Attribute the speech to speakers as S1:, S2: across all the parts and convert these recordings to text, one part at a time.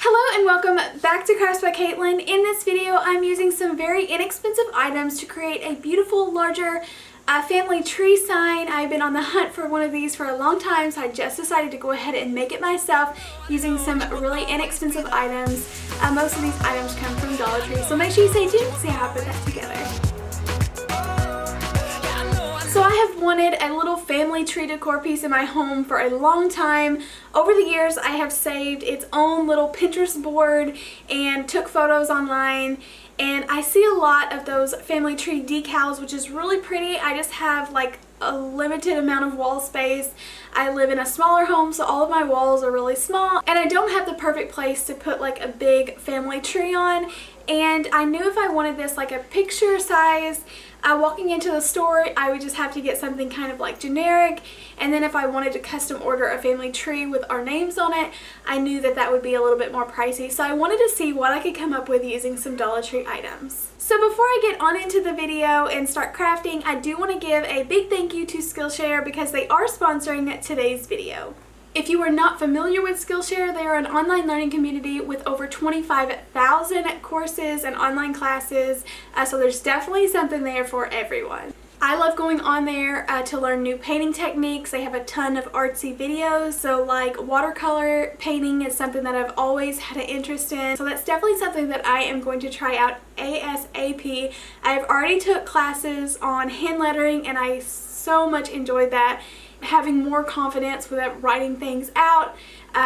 S1: Hello and welcome back to Krafts by Katelyn. In this video, I'm using some very inexpensive items to create a beautiful, larger family tree sign. I've been on the hunt for one of these for a long time, so I just decided to go ahead and make it myself using some really inexpensive items. Most of these items come from Dollar Tree, so make sure you stay tuned to see how I put that together. So I have wanted a little family tree decor piece in my home for a long time. Over the years, I have saved its own little Pinterest board and took photos online. And I see a lot of those family tree decals, which is really pretty. I just have like a limited amount of wall space. I live in a smaller home, so all of my walls are really small. And I don't have the perfect place to put like a big family tree on. And I knew if I wanted this like a picture size, walking into the store, I would just have to get something kind of like generic. And then if I wanted to custom order a family tree with our names on it, I knew that that would be a little bit more pricey. So I wanted to see what I could come up with using some Dollar Tree items. So before I get on into the video and start crafting, I do want to give a big thank you to Skillshare because they are sponsoring today's video. If you are not familiar with Skillshare, they are an online learning community with over 25,000 courses and online classes, so there's definitely something there for everyone. I love going on there to learn new painting techniques. They have a ton of artsy videos, so like watercolor painting is something that I've always had an interest in, so that's definitely something that I am going to try out ASAP. I've already took classes on hand lettering and I so much enjoyed that. Having more confidence with writing things out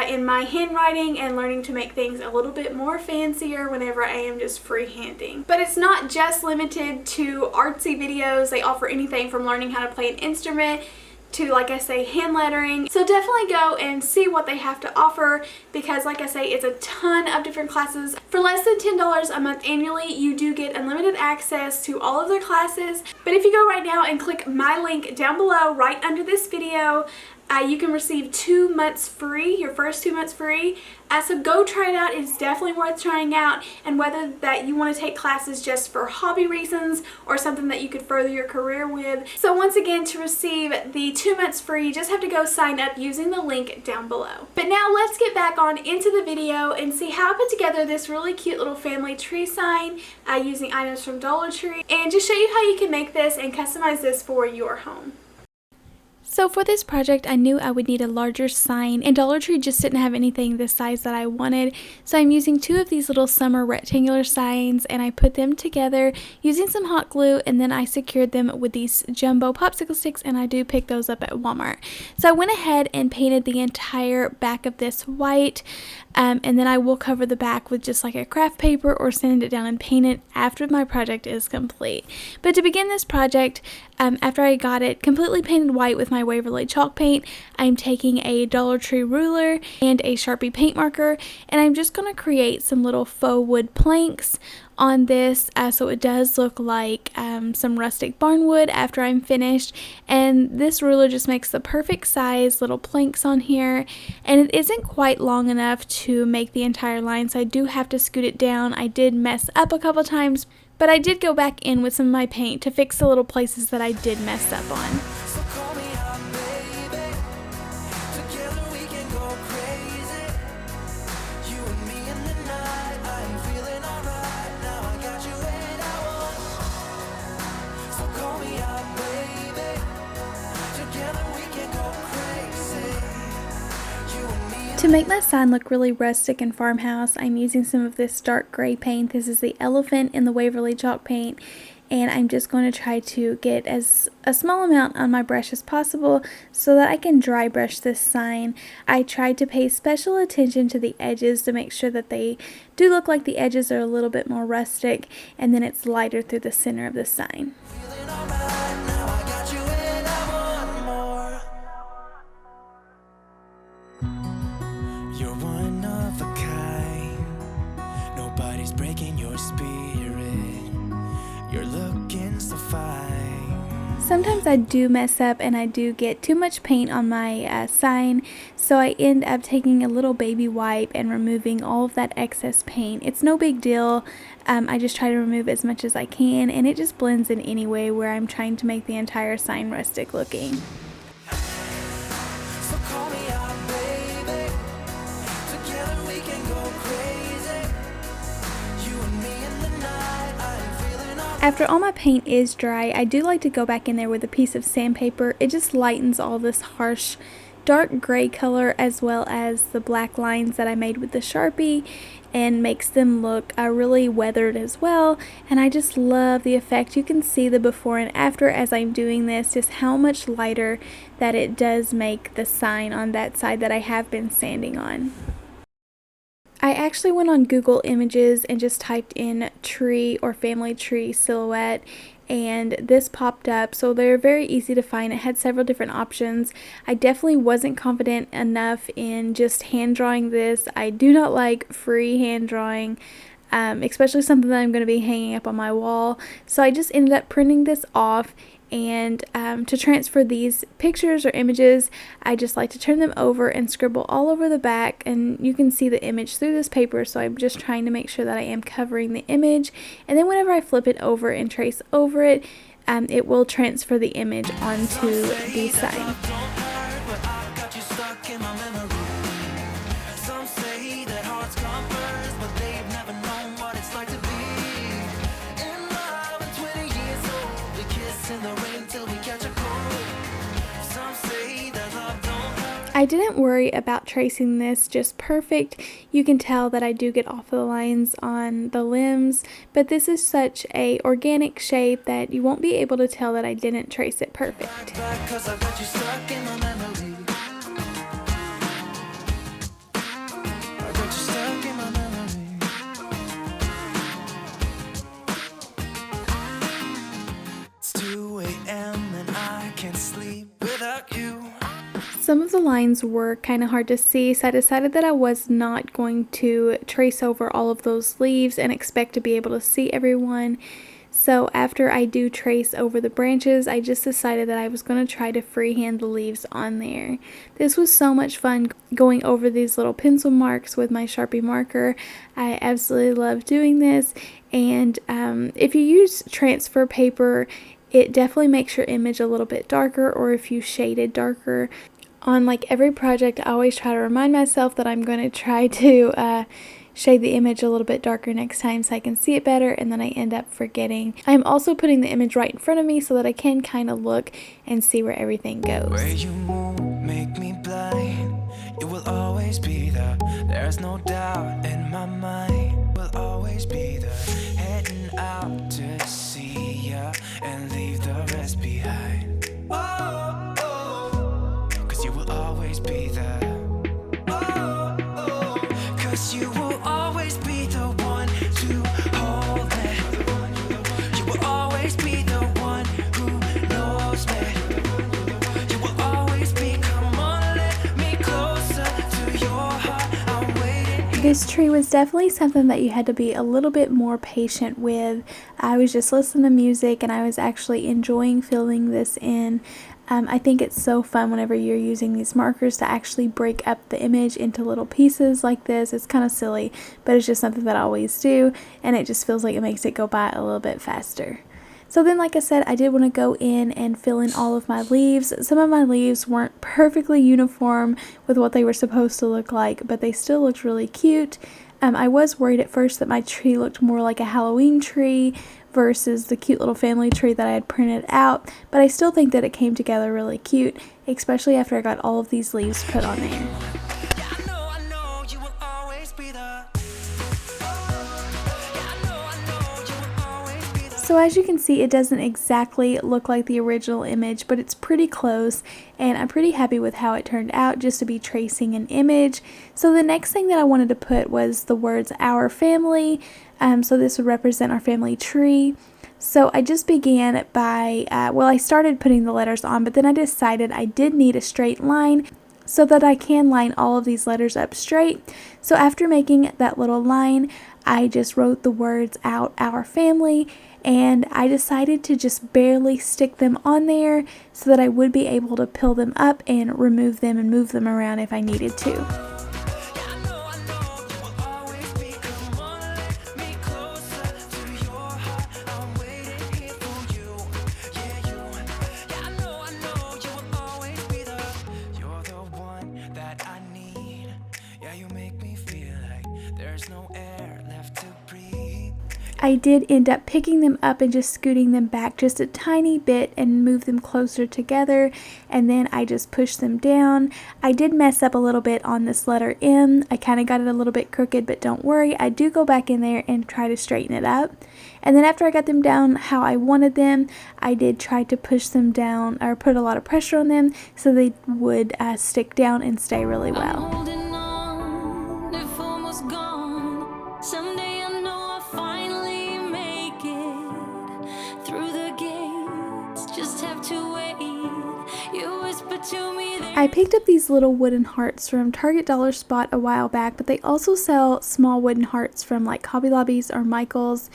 S1: in my handwriting and learning to make things a little bit more fancier whenever I am just freehanding. But it's not just limited to artsy videos. They offer anything from learning how to play an instrument to, like I say, hand lettering. So definitely go and see what they have to offer because, like I say, it's a ton of different classes. For less than $10 a month annually, you do get unlimited access to all of their classes. But if you go right now and click my link down below right under this video, you can receive 2 months free, your first 2 months free. So go try it out. It's definitely worth trying out. And whether that you want to take classes just for hobby reasons or something that you could further your career with. So once again, to receive the 2 months free, you just have to go sign up using the link down below. But now let's get back on into the video and see how I put together this really cute little family tree sign using items from Dollar Tree, and just show you how you can make this and customize this for your home. So for this project, I knew I would need a larger sign, and Dollar Tree just didn't have anything this size that I wanted. So I'm using 2 of these little summer rectangular signs, and I put them together using some hot glue, and then I secured them with these jumbo popsicle sticks, and I do pick those up at Walmart. So I went ahead and painted the entire back of this white, and then I will cover the back with just like a craft paper or sand it down and paint it after my project is complete. But to begin this project, after I got it completely painted white with my Waverly chalk paint, I'm taking a Dollar Tree ruler and a Sharpie paint marker, and I'm just going to create some little faux wood planks on this so it does look like some rustic barnwood after I'm finished. And this ruler just makes the perfect size little planks on here, and it isn't quite long enough to make the entire line, so I do have to scoot it down. I did mess up a couple times, but I did go back in with some of my paint to fix the little places that I did mess up on. To make my sign look really rustic and farmhouse, I'm using some of this dark gray paint. This is the elephant in the Waverly chalk paint, and I'm just going to try to get as a small amount on my brush as possible so that I can dry brush this sign. I tried to pay special attention to the edges to make sure that they do look like the edges are a little bit more rustic, and then it's lighter through the center of the sign.
S2: You're one of a kind. Nobody's breaking your spirit. You're looking so fine.
S1: Sometimes I do mess up and I do get too much paint on my sign, so I end up taking a little baby wipe and removing all of that excess paint. It's no big deal. I just try to remove as much as I can, and it just blends in anyway where I'm trying to make the entire sign rustic looking.
S2: So call me out, baby. Together we can go crazy.
S1: After all my paint is dry, I do like to go back in there with a piece of sandpaper. It just lightens all this harsh dark gray color as well as the black lines that I made with the Sharpie and makes them look really weathered as well. And I just love the effect. You can see the before and after as I'm doing this, just how much lighter that it does make the sign on that side that I have been sanding on. I actually went on Google Images and just typed in tree or family tree silhouette, and this popped up. So they're very easy to find. It had several different options. I definitely wasn't confident enough in just hand drawing this. I do not like free hand drawing, especially something that I'm going to be hanging up on my wall. So I just ended up printing this off. And to transfer these pictures or images, I just like to turn them over and scribble all over the back, and you can see the image through this paper. So I'm just trying to make sure that I am covering the image, and then whenever I flip it over and trace over it, it will transfer the image onto the sign. I didn't worry about tracing this just perfect. You can tell that I do get off the lines on the limbs, but this is such a organic shape that you won't be able to tell that I didn't trace it perfect.
S2: It's 2 a.m. and I can't sleep without you.
S1: Some of the lines were kind of hard to see, so I decided that I was not going to trace over all of those leaves and expect to be able to see everyone. So after I do trace over the branches, I just decided that I was going to try to freehand the leaves on there. This was so much fun going over these little pencil marks with my Sharpie marker. I absolutely love doing this, and if you use transfer paper, it definitely makes your image a little bit darker, or if you shade it darker. On like every project, I always try to remind myself that I'm going to try to shade the image a little bit darker next time so I can see it better, and then I end up forgetting. I'm also putting the image right in front of me so that I can kind of look and see where everything goes.
S2: Where you move, make me blind. You will always be there. There's no doubt in my mind. Will always be there. Heading out to see ya and leave the rest behind. Oh, oh, 'cause you will always be there. Oh, oh, 'cause you will always be the one to hold me. You will always be the one who knows me. You will always be, come on, let me closer to your heart. I'm waiting.
S1: This tree was definitely something that you had to be a little bit more patient with. I was just listening to music and I was actually enjoying filling this in. I think it's so fun whenever you're using these markers to actually break up the image into little pieces like this. It's kind of silly, but it's just something that I always do, and it just feels like it makes it go by a little bit faster. So then, like I said, I did want to go in and fill in all of my leaves. Some of my leaves weren't perfectly uniform with what they were supposed to look like, but they still looked really cute. I was worried at first that my tree looked more like a Halloween tree versus the cute little family tree that I had printed out, but I still think that it came together really cute, especially after I got all of these leaves put on there.
S2: I know you will always be there.
S1: So as you can see, it doesn't exactly look like the original image, but it's pretty close, and I'm pretty happy with how it turned out just to be tracing an image. So the next thing that I wanted to put was the words "our family," so this would represent our family tree. So I just began by, I started putting the letters on, but then I decided I did need a straight line so that I can line all of these letters up straight. So after making that little line, I just wrote the words out, "our family," and I decided to just barely stick them on there so that I would be able to peel them up and remove them and move them around if I needed to. I did end up picking them up and just scooting them back just a tiny bit and move them closer together, and then I just pushed them down. I did mess up a little bit on this letter M. I kind of got it a little bit crooked, but don't worry, I do go back in there and try to straighten it up. And then after I got them down how I wanted them, I did try to push them down or put a lot of pressure on them so they would stick down and stay really well. I picked up these little wooden hearts from Target Dollar Spot a while back, but they also sell small wooden hearts from like Hobby Lobby's or Michael's,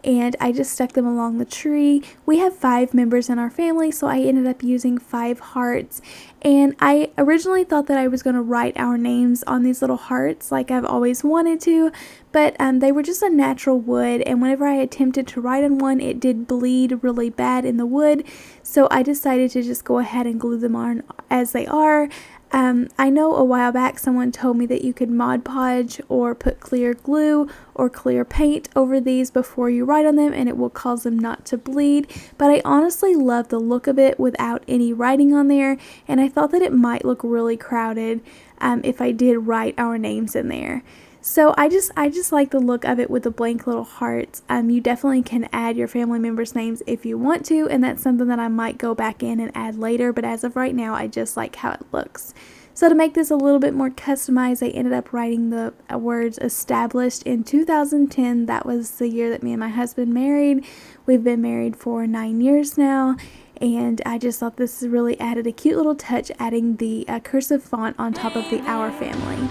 S1: and I just stuck them along the tree. We have 5 members in our family, so I ended up using 5 hearts, and I originally thought that I was going to write our names on these little hearts like I've always wanted to, but they were just a natural wood, and whenever I attempted to write on one, it did bleed really bad in the wood, so I decided to just go ahead and glue them on as they are. I know a while back someone told me that you could Mod Podge or put clear glue or clear paint over these before you write on them and it will cause them not to bleed, but I honestly love the look of it without any writing on there, and I thought that it might look really crowded if I did write our names in there. So I just like the look of it with the blank little hearts. You definitely can add your family members' names if you want to, and that's something that I might go back in and add later, but as of right now, I just like how it looks. So to make this a little bit more customized, I ended up writing the words established in 2010. That was the year that me and my husband married. We've been married for 9 years now, and I just thought this really added a cute little touch, adding the cursive font on top of the Our family.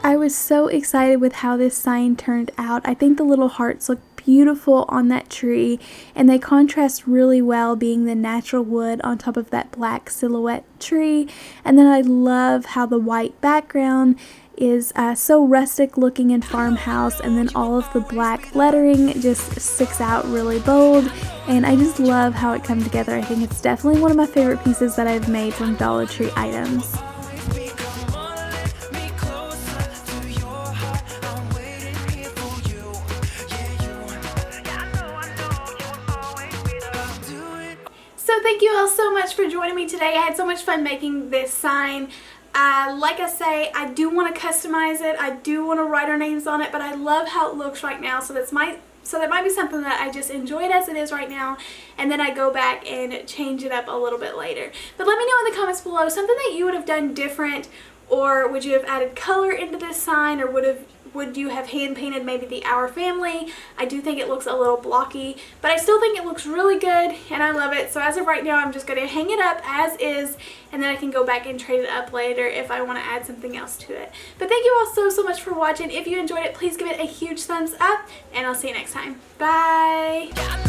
S1: I was so excited with how this sign turned out. I think the little hearts look beautiful on that tree, and they contrast really well being the natural wood on top of that black silhouette tree. And then I love how the white background is so rustic looking and farmhouse, and then all of the black lettering just sticks out really bold, and I just love how it comes together. I think it's definitely one of my favorite pieces that I've made from Dollar Tree items. So thank you all so much for joining me today. I had so much fun making this sign. Like I say, I do want to customize it. I do want to write our names on it, but I love how it looks right now. So that might be something that I just enjoy it as it is right now, and then I go back and change it up a little bit later. But let me know in the comments below something that you would have done different, or would you have added color into this sign, or would you have hand painted maybe the Our family? I do think it looks a little blocky, but I still think it looks really good and I love it. So as of right now, I'm just going to hang it up as is, and then I can go back and trade it up later if I want to add something else to it. But thank you all so much for watching. If you enjoyed it, please give it a huge thumbs up, and I'll see you next time. Bye!